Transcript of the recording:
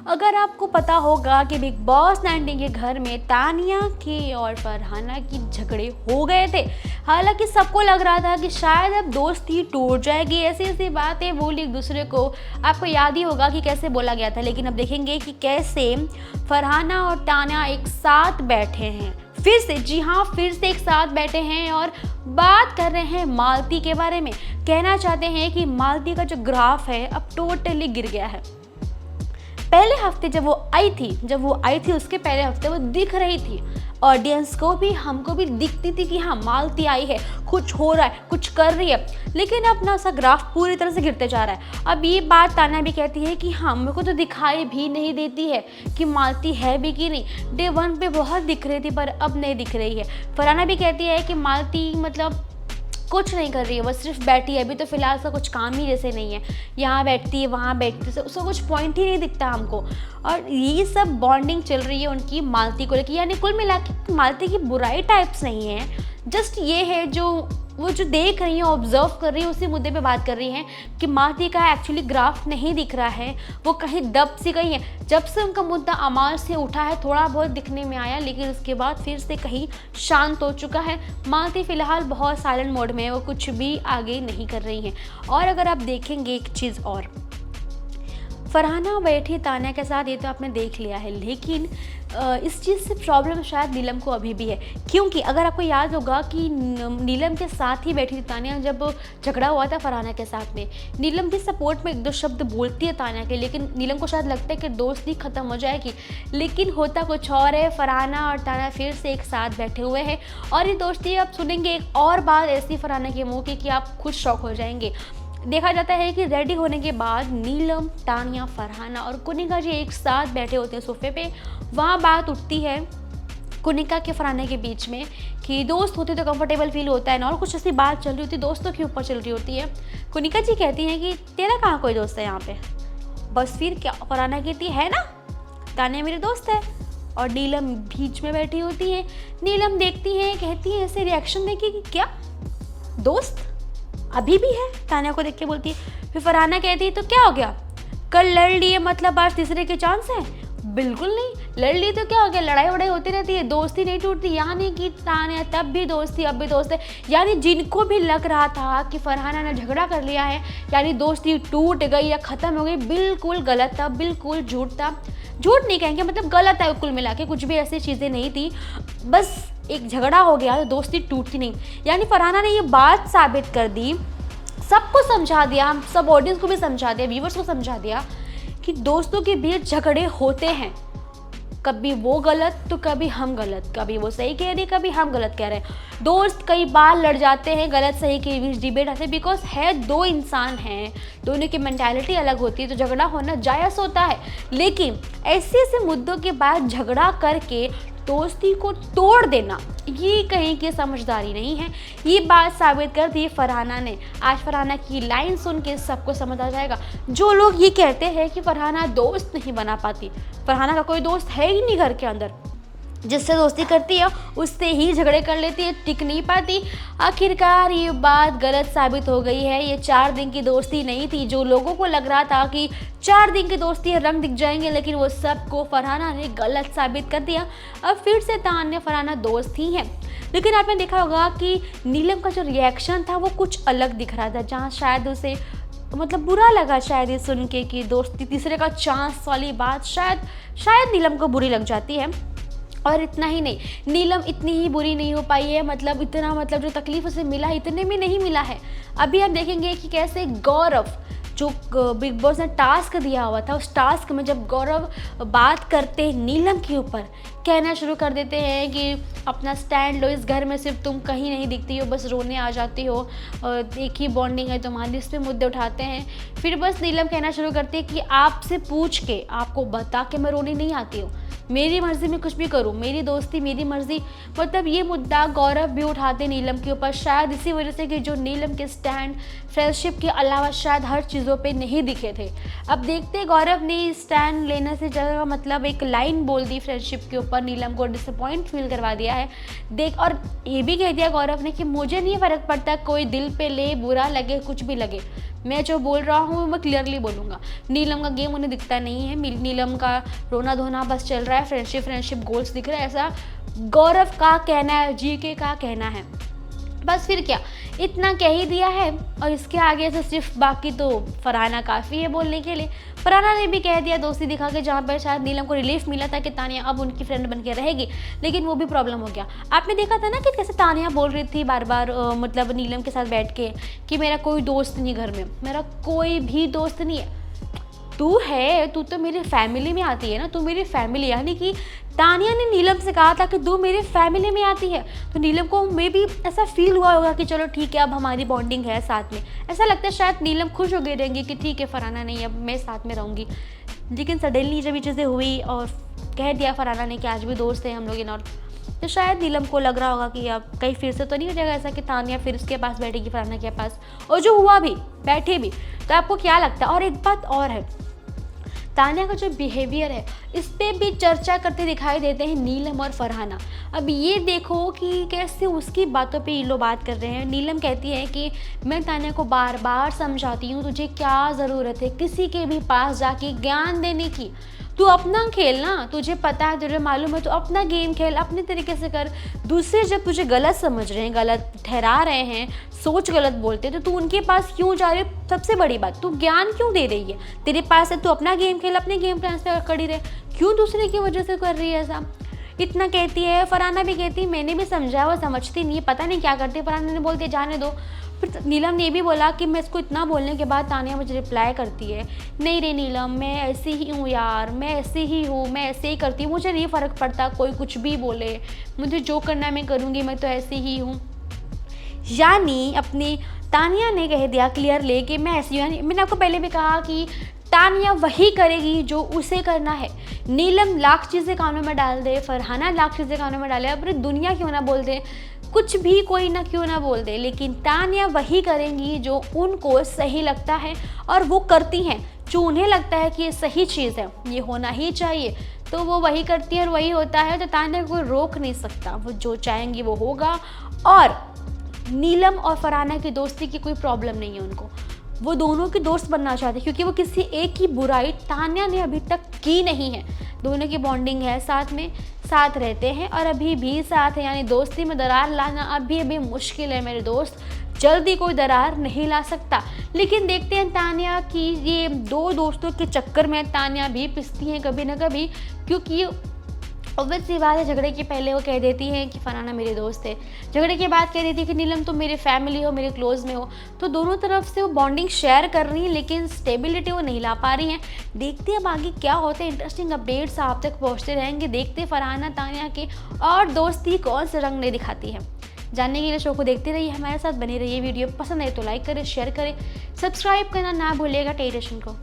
अगर आपको पता होगा कि बिग बॉस 19 के घर में तानिया के और फरहाना की झगड़े हो गए थे। हालांकि सबको लग रहा था कि शायद अब दोस्ती टूट जाएगी, ऐसी ऐसी बातें बोली एक दूसरे को। आपको याद ही होगा कि कैसे बोला गया था। लेकिन अब देखेंगे कि कैसे फरहाना और तानिया एक साथ बैठे हैं फिर से। जी हाँ, फिर से एक साथ बैठे हैं और बात कर रहे हैं मालती के बारे में। कहना चाहते हैं कि मालती का जो ग्राफ है अब टोटली गिर गया है। पहले हफ्ते जब वो आई थी उसके पहले हफ्ते वो दिख रही थी ऑडियंस को भी, हमको भी दिखती थी कि हाँ मालती आई है, कुछ हो रहा है, कुछ कर रही है। लेकिन अब ना उसका ग्राफ पूरी तरह से गिरते जा रहा है। अब ये बात ताना भी कहती है कि हाँ मेरे को तो दिखाई भी नहीं देती है कि मालती है भी कि नहीं। डे 1 पे बहुत दिख रही थी पर अब नहीं दिख रही है। फरहाना भी कहती है कि मालती मतलब कुछ नहीं कर रही है, बस सिर्फ बैठी है। अभी तो फिलहाल उसका कुछ काम ही जैसे नहीं है, यहाँ बैठती है वहाँ बैठती है, उसका कुछ पॉइंट ही नहीं दिखता हमको। और ये सब बॉन्डिंग चल रही है उनकी मालती को लेकर। यानी कुल मिला के मालती की बुराई टाइप्स नहीं है, जस्ट ये है जो वो जो देख रही है, ऑब्जर्व कर रही है, उसी मुद्दे पे बात कर रही हैं कि मालती का एक्चुअली ग्राफ नहीं दिख रहा है, वो कहीं दब सी गई है। जब से उनका मुद्दा अमाल से उठा है थोड़ा बहुत दिखने में आया, लेकिन उसके बाद फिर से कहीं शांत हो चुका है। मालती फ़िलहाल बहुत साइलेंट मोड में है, वो कुछ भी आगे नहीं कर रही हैं। और अगर आप देखेंगे एक चीज़ और, फरहाना बैठी तानिया के साथ, ये तो आपने देख लिया है। लेकिन इस चीज़ से प्रॉब्लम शायद नीलम को अभी भी है, क्योंकि अगर आपको याद होगा कि नीलम के साथ ही बैठी थी तानिया जब झगड़ा हुआ था फरहाना के साथ में। नीलम भी सपोर्ट में एक दो शब्द बोलती है तानिया के, लेकिन नीलम को शायद लगता है कि दोस्ती ख़त्म हो जाएगी। लेकिन होता कुछ और है, फरहाना और तानिया फिर से एक साथ बैठे हुए हैं। और ये दोस्ती आप सुनेंगे एक और बात ऐसी फरहाना के मुँह की कि आप खुद शॉक हो जाएंगे। देखा जाता है कि रेडी होने के बाद नीलम, तानिया, फरहाना और कुनिका जी एक साथ बैठे होते हैं सोफे पे। वहाँ बात उठती है कुनिका के फरहाना के बीच में कि दोस्त होते तो कंफर्टेबल फील होता है ना, और कुछ ऐसी बात चल रही होती है, दोस्तों के ऊपर चल रही होती है। कुनिका जी कहती हैं कि तेरा कहाँ कोई दोस्त है यहाँ पे। बस फिर क्या फरहाना कहती है ना, तानिया मेरे दोस्त है। और नीलम बीच में बैठी होती है। नीलम देखती है, कहती है ऐसे रिएक्शन देखी कि क्या दोस्त अभी भी है। तानिया को देख के बोलती है। फिर फरहाना कहती है तो क्या हो गया, कल लड़ लिए मतलब आज तीसरे के चांस है। बिल्कुल नहीं, लड़ ली तो क्या हो गया, लड़ाई वड़ाई होती रहती है, दोस्ती नहीं टूटती। यानी कि तानिया तब भी दोस्त थी, अब भी दोस्त है। यानी जिनको भी लग रहा था कि फरहाना ने झगड़ा कर लिया है यानी दोस्ती टूट गई या ख़त्म हो गई, बिल्कुल गलत था, बिल्कुल झूठ था। झूठ नहीं कहेंगे, मतलब गलत है कुल मिला के, कुछ भी ऐसी चीज़ें नहीं थी। बस एक झगड़ा हो गया तो दोस्ती टूटती नहीं। यानी फरहाना ने ये बात साबित कर दी, सबको समझा दिया, सब ऑडियंस को भी समझा दिया, व्यूवर्स को समझा दिया कि दोस्तों के बीच झगड़े होते हैं। कभी वो गलत तो कभी हम गलत, कभी वो सही कह रही कभी हम गलत कह रहे हैं। दोस्त कई बार लड़ जाते हैं, गलत सही के बीच डिबेट आते हैं, बिकॉज है दो इंसान हैं, दोनों की मेंटालिटी अलग होती है, तो झगड़ा होना जायज़ होता है। लेकिन ऐसे ऐसे मुद्दों के बाद झगड़ा करके दोस्ती को तोड़ देना, ये कहीं की समझदारी नहीं है। ये बात साबित कर दी फरहाना ने। आज फरहाना की लाइन सुन के सबको समझ आ जाएगा। जो लोग ये कहते हैं कि फरहाना दोस्त नहीं बना पाती, फरहाना का कोई दोस्त है ही नहीं घर के अंदर, जिससे दोस्ती करती है उससे ही झगड़े कर लेती है, टिक नहीं पाती। आखिरकार ये बात गलत साबित हो गई है। ये 4 दिन की दोस्ती नहीं थी। जो लोगों को लग रहा था कि 4 दिन की दोस्ती है, रंग दिख जाएंगे, लेकिन वो सबको फरहाना ने गलत साबित कर दिया। अब फिर से तानिया फरहाना दोस्त ही हैं। लेकिन आपने देखा होगा कि नीलम का जो रिएक्शन था वो कुछ अलग दिख रहा था, जहाँ शायद उसे मतलब बुरा लगा शायद ये सुन के कि दोस्ती तीसरे का चांस वाली बात शायद नीलम को बुरी लग जाती है। और इतना ही नहीं, नीलम इतनी ही बुरी नहीं हो पाई है, मतलब इतना मतलब जो तकलीफ उसे मिला है इतने में नहीं मिला है। अभी हम देखेंगे कि कैसे गौरव, जो बिग बॉस ने टास्क दिया हुआ था, उस टास्क में जब गौरव बात करते हैं नीलम के ऊपर, कहना शुरू कर देते हैं कि अपना स्टैंड लो, इस घर में सिर्फ तुम कहीं नहीं दिखती हो, बस रोने आ जाती हो, एक ही बॉन्डिंग है तुम्हारी, इस पे मुद्दे उठाते हैं। फिर बस नीलम कहना शुरू करती है कि आपसे पूछ के, आपको बता के मैं रोने नहीं आती हूँ, मेरी मर्ज़ी में कुछ भी करूँ, मेरी दोस्ती मेरी मर्ज़ी। मतलब ये मुद्दा गौरव भी उठाते नीलम के ऊपर, शायद इसी वजह से कि जो नीलम के स्टैंड फ्रेंडशिप के अलावा शायद हर चीज़ों पे नहीं दिखे थे। अब देखते गौरव ने स्टैंड लेने से ज़्यादा मतलब एक लाइन बोल दी फ्रेंडशिप के ऊपर, नीलम को डिसअपॉइंट फील करवा दिया है देख। और ये भी कह दिया गौरव ने कि मुझे नहीं फ़र्क पड़ता कोई दिल पे ले, बुरा लगे, कुछ भी लगे, मैं जो बोल रहा हूँ मैं क्लियरली बोलूँगा। नीलम का गेम उन्हें दिखता नहीं है, नीलम का रोना धोना बस चल रहा है, फ्रेंडशिप गोल्स दिख रहा है, ऐसा गौरव का कहना है, जीके का कहना है। बस फिर क्या, इतना कह ही दिया है और इसके आगे से सिर्फ बाकी तो फरहाना काफ़ी है बोलने के लिए। फरहाना ने भी कह दिया दोस्ती दिखा के, जहाँ पर शायद नीलम को रिलीफ मिला था कि तानिया अब उनकी फ्रेंड बन के रहेगी, लेकिन वो भी प्रॉब्लम हो गया। आपने देखा था ना कि कैसे तानिया बोल रही थी बार बार मतलब नीलम के साथ बैठ के कि मेरा कोई दोस्त नहीं घर में, मेरा कोई भी दोस्त नहीं है। तू है, तू तो मेरी फैमिली में आती है ना, तू मेरी फैमिली, यानी कि तानिया ने नीलम से कहा था कि तू मेरी फैमिली में आती है, तो नीलम को मे भी ऐसा फील हुआ होगा कि चलो ठीक है अब हमारी बॉन्डिंग है साथ में। ऐसा लगता है शायद नीलम खुश हो गई रहेंगी कि ठीक है फरहाना नहीं, अब मैं साथ में रहूँगी। लेकिन सडनली जब ये चीज़ें हुई और कह दिया फरहाना ने कि आज भी दोस्त हैं हम लोग इन, और तो शायद नीलम को लग रहा होगा कि अब कहीं फिर से तो नहीं हो जाएगा ऐसा कि तानिया फिर उसके पास बैठेगी फरहाना के पास, और जो हुआ भी, बैठे भी। तो आपको क्या लगता है? और एक बात और है, तानिया का जो बिहेवियर है इस पर भी चर्चा करते दिखाई देते हैं नीलम और फरहाना। अब ये देखो कि कैसे उसकी बातों पे ये लोग बात कर रहे हैं। नीलम कहती है कि मैं तानिया को बार बार समझाती हूँ, तुझे क्या ज़रूरत है किसी के भी पास जाके ज्ञान देने की, तू अपना खेल ना, तुझे पता है, तुझे मालूम है, तो अपना गेम खेल, अपने तरीके से कर। दूसरे जब तुझे गलत समझ रहे हैं, गलत ठहरा रहे हैं, सोच गलत बोलते हैं, तो तू उनके पास क्यों जा रही है? सबसे बड़ी बात, तू ज्ञान क्यों दे रही है? तेरे पास है, तू अपना गेम खेल, अपने गेम प्लान पे खड़ी रहे, क्यों दूसरे की वजह से कर रही है ऐसा? इतना कहती है। फरहाना भी कहती है मैंने भी समझाया, वो समझती नहीं है, पता नहीं क्या करती है। फरहाना ने बोलती है जाने दो। फिर नीलम ने भी बोला कि मैं इसको इतना बोलने के बाद तानिया मुझे रिप्लाई करती है, नहीं रे नीलम, मैं ऐसी ही हूँ यार, मैं ऐसे ही हूँ, मैं ऐसे ही करती हूँ, मुझे नहीं फ़र्क पड़ता कोई कुछ भी बोले, मुझे जो करना है मैं करूँगी, मैं तो ऐसी ही हूँ। यानी अपनी तानिया ने कह दिया क्लियरली कि मैं ऐसी हूँ। मैंने आपको पहले भी कहा कि तानिया वही करेगी जो उसे करना है। नीलम लाख चीज़ें कानों में डाल दे, फरहाना लाख चीज़ें कानों में डाले, अपनी दुनिया क्यों ना बोल दे, कुछ भी कोई ना क्यों ना बोल दे, लेकिन तानिया वही करेंगी जो उनको सही लगता है, और वो करती हैं जो उन्हें लगता है कि ये सही चीज़ है, ये होना ही चाहिए, तो वो वही करती है और वही होता है। तो तानिया को कोई रोक नहीं सकता, वो जो चाहेंगी वो होगा। और नीलम और फरहाना की दोस्ती की कोई प्रॉब्लम नहीं है उनको, वो दोनों की दोस्त बनना चाहते हैं, क्योंकि वो किसी एक की बुराई तानिया ने अभी तक की नहीं है। दोनों की बॉन्डिंग है, साथ में साथ रहते हैं और अभी भी साथ है, यानी दोस्ती में दरार लाना अभी अभी मुश्किल है मेरे दोस्त, जल्दी कोई दरार नहीं ला सकता। लेकिन देखते हैं तानिया की ये दो दोस्तों के चक्कर में तानिया भी पिसती हैं कभी ना कभी, क्योंकि ऑब्वियस सी बात है, झगड़े के पहले वो कह देती है कि फरहाना मेरे दोस्त है, झगड़े के बाद कह देती है कि नीलम तुम मेरी फैमिली हो, मेरे क्लोज में हो। तो दोनों तरफ से वो बॉन्डिंग शेयर कर रही हैं, लेकिन स्टेबिलिटी वो नहीं ला पा रही हैं। देखते हैं अब आगे क्या होता है, इंटरेस्टिंग अपडेट्स आप तक पहुँचते रहेंगे। देखते हैं फरहाना तानिया के और दोस्ती कौन से रंग नहीं दिखाती है। जानने के लिए शो को देखते रहिए, हमारे साथ बने रहिए। वीडियो पसंद आए तो लाइक करें, शेयर करें, सब्सक्राइब करना ना भूलिएगा टेलीविजन को।